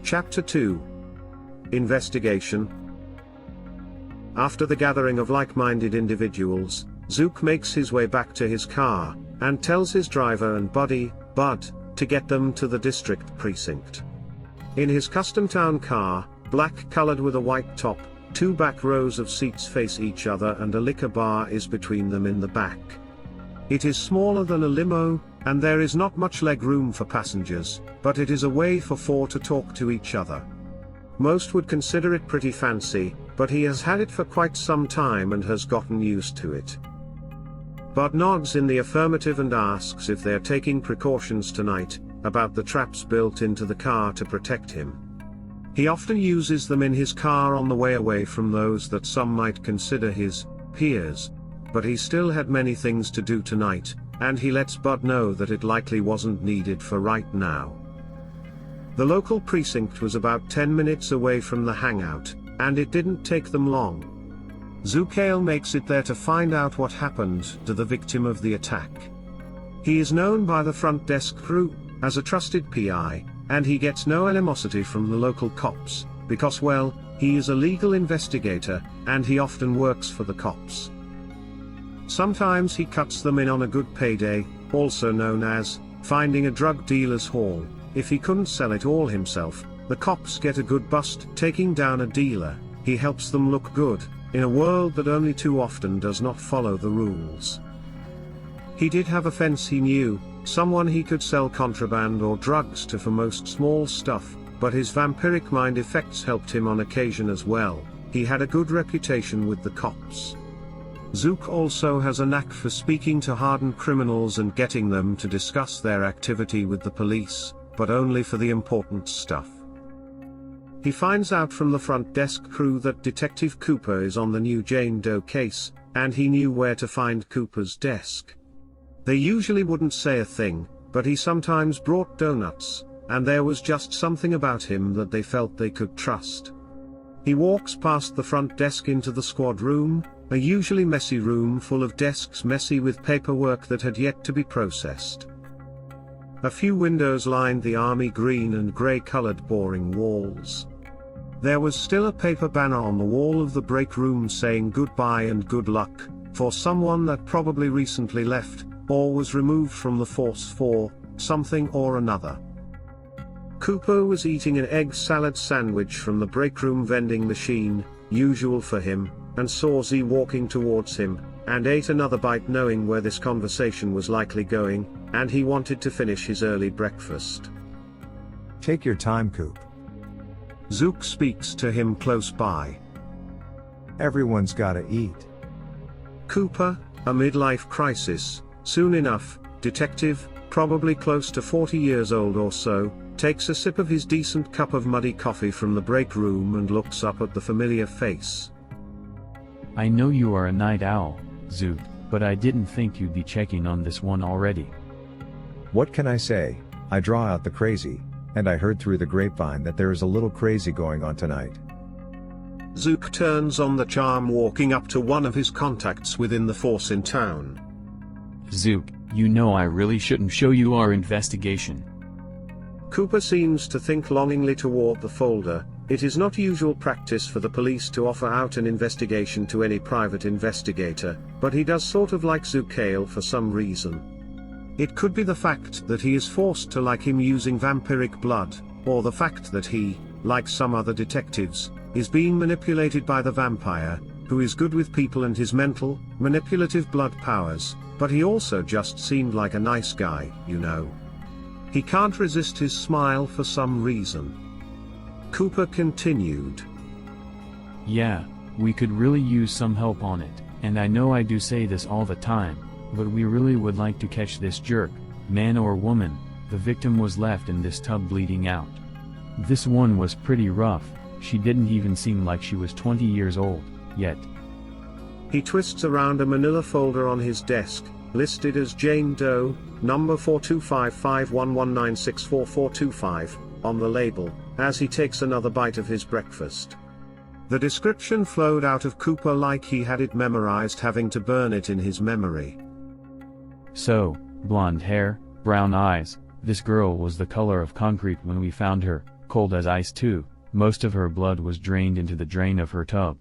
Chapter 2. Investigation. After the gathering of like-minded individuals, Zook makes his way back to his car, and tells his driver and buddy, Bud, to get them to the district precinct. In his custom town car, black-colored with a white top, 2 back rows of seats face each other and a liquor bar is between them in the back. It is smaller than a limo, and there is not much leg room for passengers, but it is a way for 4 to talk to each other. Most would consider it pretty fancy, but he has had it for quite some time and has gotten used to it. Bud nods in the affirmative and asks if they're taking precautions tonight, about the traps built into the car to protect him. He often uses them in his car on the way away from those that some might consider his peers, but he still had many things to do tonight, and he lets Bud know that it likely wasn't needed for right now. The local precinct was about 10 minutes away from the hangout, and it didn't take them long. Zukail makes it there to find out what happened to the victim of the attack. He is known by the front desk crew as a trusted PI, and he gets no animosity from the local cops, because well, he is a legal investigator, and he often works for the cops. Sometimes he cuts them in on a good payday, also known as finding a drug dealer's haul. If he couldn't sell it all himself, the cops get a good bust taking down a dealer. He helps them look good, in a world that only too often does not follow the rules. He did have a fence he knew, someone he could sell contraband or drugs to for most small stuff, but his vampiric mind effects helped him on occasion as well. He had a good reputation with the cops. Zook also has a knack for speaking to hardened criminals and getting them to discuss their activity with the police, but only for the important stuff. He finds out from the front desk crew that Detective Cooper is on the new Jane Doe case, and he knew where to find Cooper's desk. They usually wouldn't say a thing, but he sometimes brought donuts, and there was just something about him that they felt they could trust. He walks past the front desk into the squad room, a usually messy room full of desks messy with paperwork that had yet to be processed. A few windows lined the army green and grey-colored boring walls. There was still a paper banner on the wall of the break room saying goodbye and good luck, for someone that probably recently left, or was removed from the force for something or another. Cooper was eating an egg salad sandwich from the break room vending machine, usual for him, and saw Z walking towards him, and ate another bite knowing where this conversation was likely going, and he wanted to finish his early breakfast. Take your time, Coop. Zook speaks to him close by. Everyone's gotta eat. Cooper, a midlife crisis, soon enough, detective, probably close to 40 years old or so, takes a sip of his decent cup of muddy coffee from the break room and looks up at the familiar face. I know you are a night owl, Zook, but I didn't think you'd be checking on this one already. What can I say? I draw out the crazy, and I heard through the grapevine that there is a little crazy going on tonight. Zook turns on the charm walking up to one of his contacts within the force in town. Zook, you know I really shouldn't show you our investigation. Cooper seems to think longingly toward the folder. It is not usual practice for the police to offer out an investigation to any private investigator, but he does sort of like Zukail for some reason. It could be the fact that he is forced to like him using vampiric blood, or the fact that he, like some other detectives, is being manipulated by the vampire, who is good with people and his mental, manipulative blood powers, but he also just seemed like a nice guy, you know. He can't resist his smile for some reason. Cooper continued. Yeah, we could really use some help on it, and I know I do say this all the time, but we really would like to catch this jerk, man or woman. The victim was left in this tub bleeding out. This one was pretty rough, she didn't even seem like she was 20 years old, yet. He twists around a manila folder on his desk, listed as Jane Doe, number 4255119644425, on the label, as he takes another bite of his breakfast. The description flowed out of Cooper like he had it memorized, having to burn it in his memory. So, blonde hair, brown eyes, this girl was the color of concrete when we found her, cold as ice too. Most of her blood was drained into the drain of her tub.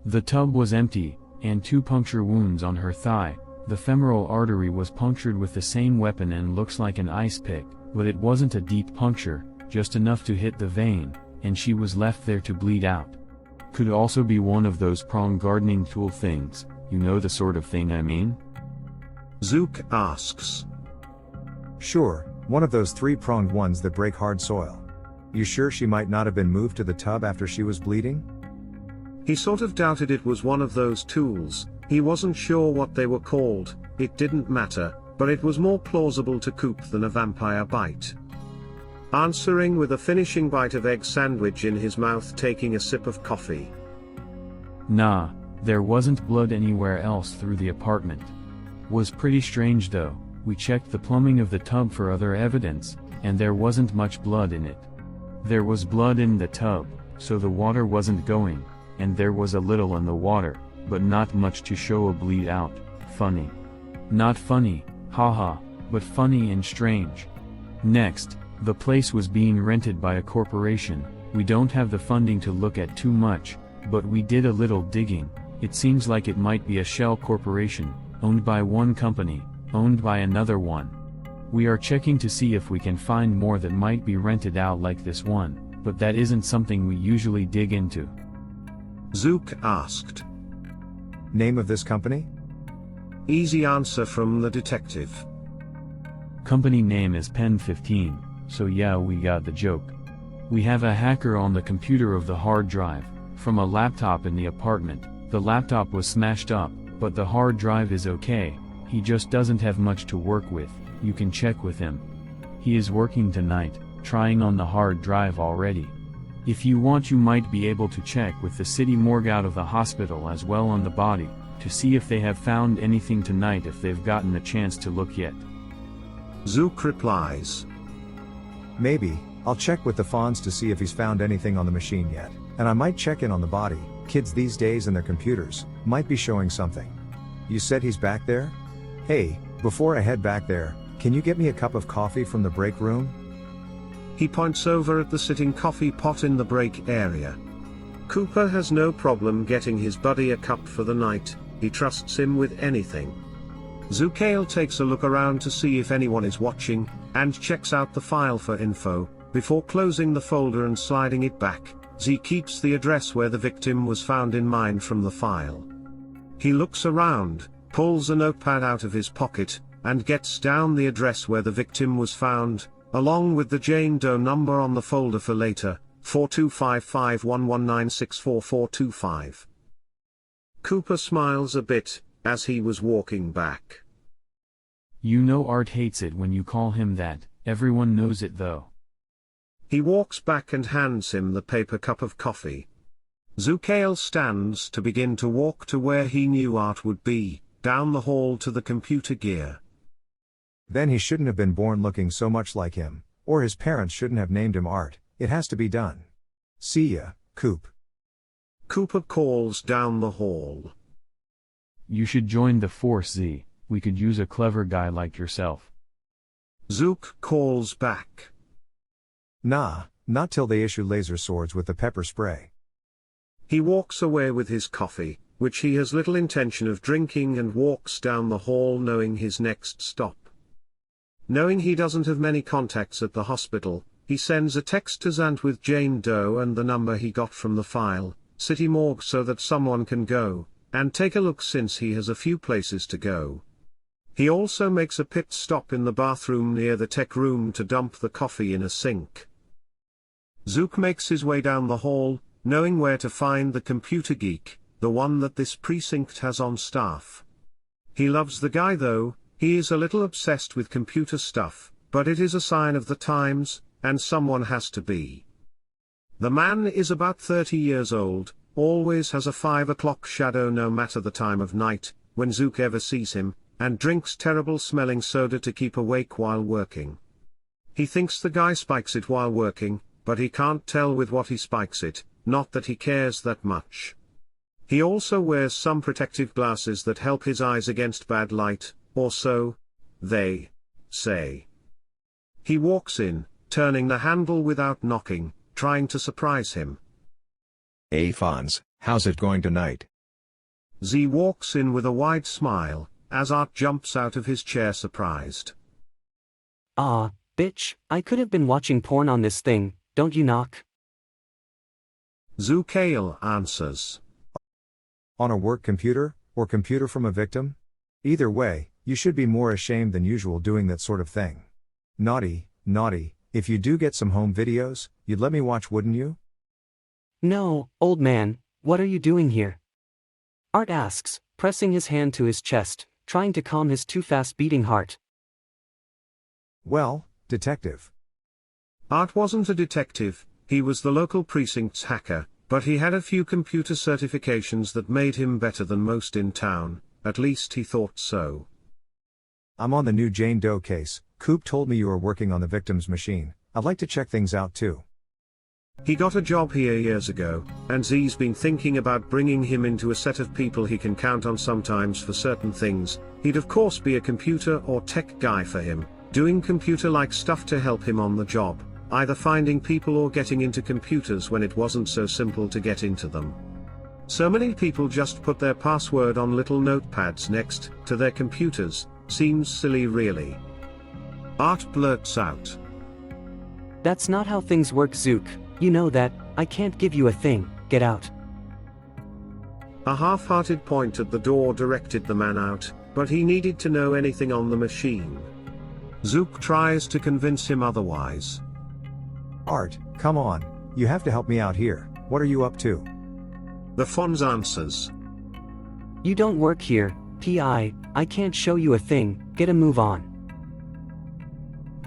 The tub was empty, and 2 puncture wounds on her thigh. The femoral artery was punctured with the same weapon and looks like an ice pick, but it wasn't a deep puncture, just enough to hit the vein, and she was left there to bleed out. Could also be one of those prong gardening tool things, you know the sort of thing I mean? Zook asks. Sure, one of those 3-pronged ones that break hard soil. You sure she might not have been moved to the tub after she was bleeding? He sort of doubted it was one of those tools. He wasn't sure what they were called. It didn't matter, but it was more plausible to Coop than a vampire bite. Answering with a finishing bite of egg sandwich in his mouth, taking a sip of coffee. Nah, there wasn't blood anywhere else through the apartment. Was pretty strange though. We checked the plumbing of the tub for other evidence, and there wasn't much blood in it. There was blood in the tub, so the water wasn't going, and there was a little in the water, but not much to show a bleed out. Funny. Not funny, haha, but funny and strange. Next, the place was being rented by a corporation. We don't have the funding to look at too much, but we did a little digging. It seems like it might be a shell corporation, owned by one company, owned by another one. We are checking to see if we can find more that might be rented out like this one, but that isn't something we usually dig into. Zook asked. Name of this company? Easy answer from the detective. Company name is Pen 15, so yeah, we got the joke. We have a hacker on the computer of the hard drive, from a laptop in the apartment. The laptop was smashed up, but the hard drive is okay. He just doesn't have much to work with. You can check with him. He is working tonight, trying on the hard drive already. If you want, you might be able to check with the city morgue out of the hospital as well on the body, to see if they have found anything tonight if they've gotten a chance to look yet. Zook replies. Maybe. I'll check with the Fonz to see if he's found anything on the machine yet, and I might check in on the body. Kids these days and their computers might be showing something. You said he's back there? Hey, before I head back there, can you get me a cup of coffee from the break room? He points over at the sitting coffee pot in the break area. Cooper has no problem getting his buddy a cup for the night. He trusts him with anything. Zukail takes a look around to see if anyone is watching, and checks out the file for info. Before closing the folder and sliding it back, Z keeps the address where the victim was found in mind from the file. He looks around, pulls a notepad out of his pocket, and gets down the address where the victim was found, along with the Jane Doe number on the folder for later, 425511964425. Cooper smiles a bit, as he was walking back. You know Art hates it when you call him that, everyone knows it though. He walks back and hands him the paper cup of coffee. Zukail stands to begin to walk to where he knew Art would be, down the hall to the computer gear. Then he shouldn't have been born looking so much like him, or his parents shouldn't have named him Art. It has to be done. See ya, Coop. Cooper calls down the hall. You should join the force, Z. We could use a clever guy like yourself. Zook calls back. Nah, not till they issue laser swords with the pepper spray. He walks away with his coffee, which he has little intention of drinking, and walks down the hall knowing his next stop. Knowing he doesn't have many contacts at the hospital, he sends a text to Zant with Jane Doe and the number he got from the file, City Morgue, so that someone can go and take a look since he has a few places to go. He also makes a pit stop in the bathroom near the tech room to dump the coffee in a sink. Zook makes his way down the hall, knowing where to find the computer geek, the one that this precinct has on staff. He loves the guy though. He is a little obsessed with computer stuff, but it is a sign of the times, and someone has to be. The man is about 30 years old, always has a 5 o'clock shadow no matter the time of night, when Zook ever sees him, and drinks terrible smelling soda to keep awake while working. He thinks the guy spikes it while working, but he can't tell with what he spikes it, not that he cares that much. He also wears some protective glasses that help his eyes against bad light, or so they say. He walks in, turning the handle without knocking, trying to surprise him. Hey Fonz, how's it going tonight? Z walks in with a wide smile, as Art jumps out of his chair surprised. Ah, bitch, I could have been watching porn on this thing, don't you knock? Zukail answers. On a work computer, or computer from a victim? Either way, you should be more ashamed than usual doing that sort of thing. Naughty, naughty, if you do get some home videos, you'd let me watch, wouldn't you? No, old man, what are you doing here? Art asks, pressing his hand to his chest, trying to calm his too fast beating heart. Well, detective. Art wasn't a detective, he was the local precinct's hacker, but he had a few computer certifications that made him better than most in town, at least he thought so. I'm on the new Jane Doe case. Coop told me you were working on the victim's machine. I'd like to check things out too. He got a job here years ago, and Z's been thinking about bringing him into a set of people he can count on sometimes for certain things. He'd of course be a computer or tech guy for him, doing computer-like stuff to help him on the job, either finding people or getting into computers when it wasn't so simple to get into them. So many people just put their password on little notepads next to their computers, seems silly really. Art blurts out. That's not how things work, Zook. You know that, I can't give you a thing, get out. A half-hearted point at the door directed the man out, but he needed to know anything on the machine. Zook tries to convince him otherwise. Art, come on, you have to help me out here. What are you up to? The Fonz answers. You don't work here, P.I., I can't show you a thing, get a move on.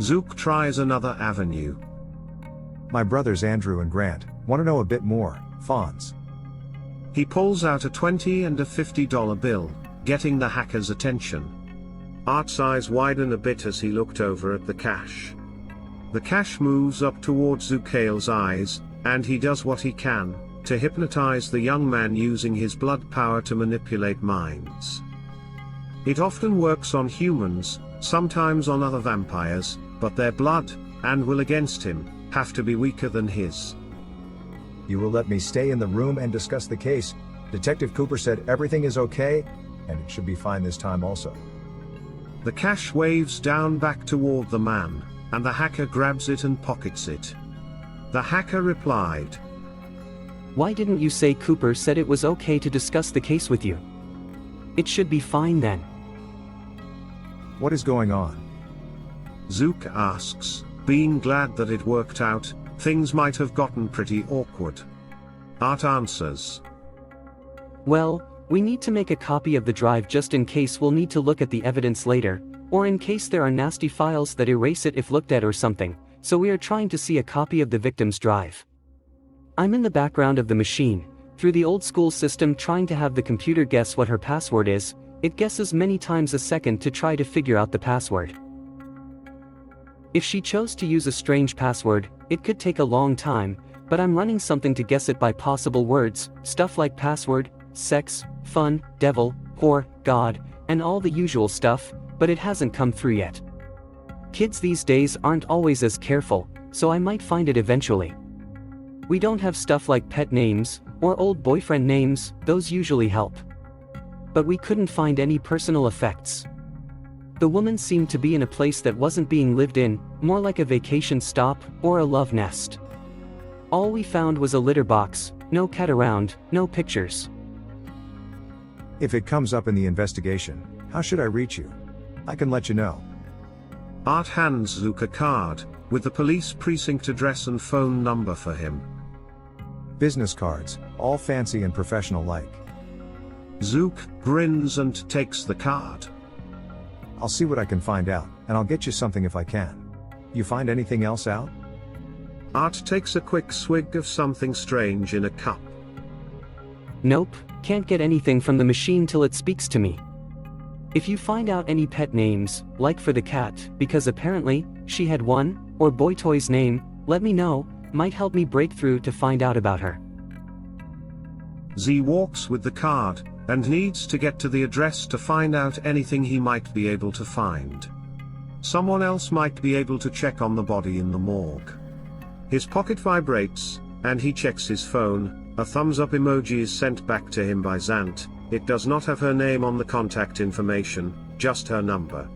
Zook tries another avenue. My brothers Andrew and Grant want to know a bit more, Fonz. He pulls out a $20 and a $50 bill, getting the hacker's attention. Art's eyes widen a bit as he looked over at the cash. The cash moves up towards Zukail's eyes, and he does what he can to hypnotize the young man using his blood power to manipulate minds. It often works on humans, sometimes on other vampires, but their blood, and will against him, have to be weaker than his. You will let me stay in the room and discuss the case. Detective Cooper said everything is okay, and it should be fine this time also. The cash waves down back toward the man, and the hacker grabs it and pockets it. The hacker replied. Why didn't you say Cooper said it was okay to discuss the case with you? It should be fine then. What is going on? Zook asks, being glad that it worked out. Things might have gotten pretty awkward. Art answers. Well, we need to make a copy of the drive just in case we'll need to look at the evidence later, or in case there are nasty files that erase it if looked at or something, so we are trying to see a copy of the victim's drive. I'm in the background of the machine, through the old school system trying to have the computer guess what her password is. It guesses many times a second to try to figure out the password. If she chose to use a strange password, it could take a long time, but I'm running something to guess it by possible words, stuff like password, sex, fun, devil, whore, God, and all the usual stuff, but it hasn't come through yet. Kids these days aren't always as careful, so I might find it eventually. We don't have stuff like pet names, or old boyfriend names, those usually help. But we couldn't find any personal effects. The woman seemed to be in a place that wasn't being lived in, more like a vacation stop, or a love nest. All we found was a litter box, no cat around, no pictures. If it comes up in the investigation, how should I reach you? I can let you know. Art hands Zook a card, with the police precinct address and phone number for him. Business cards, all fancy and professional like. Zook grins and takes the card. I'll see what I can find out, and I'll get you something if I can. You find anything else out? Art takes a quick swig of something strange in a cup. Nope, can't get anything from the machine till it speaks to me. If you find out any pet names, like for the cat, because apparently, she had one, or boy toy's name, let me know, might help me break through to find out about her. Z walks with the card, and needs to get to the address to find out anything he might be able to find. Someone else might be able to check on the body in the morgue. His pocket vibrates, and he checks his phone. A thumbs up emoji is sent back to him by Zant. It does not have her name on the contact information, just her number.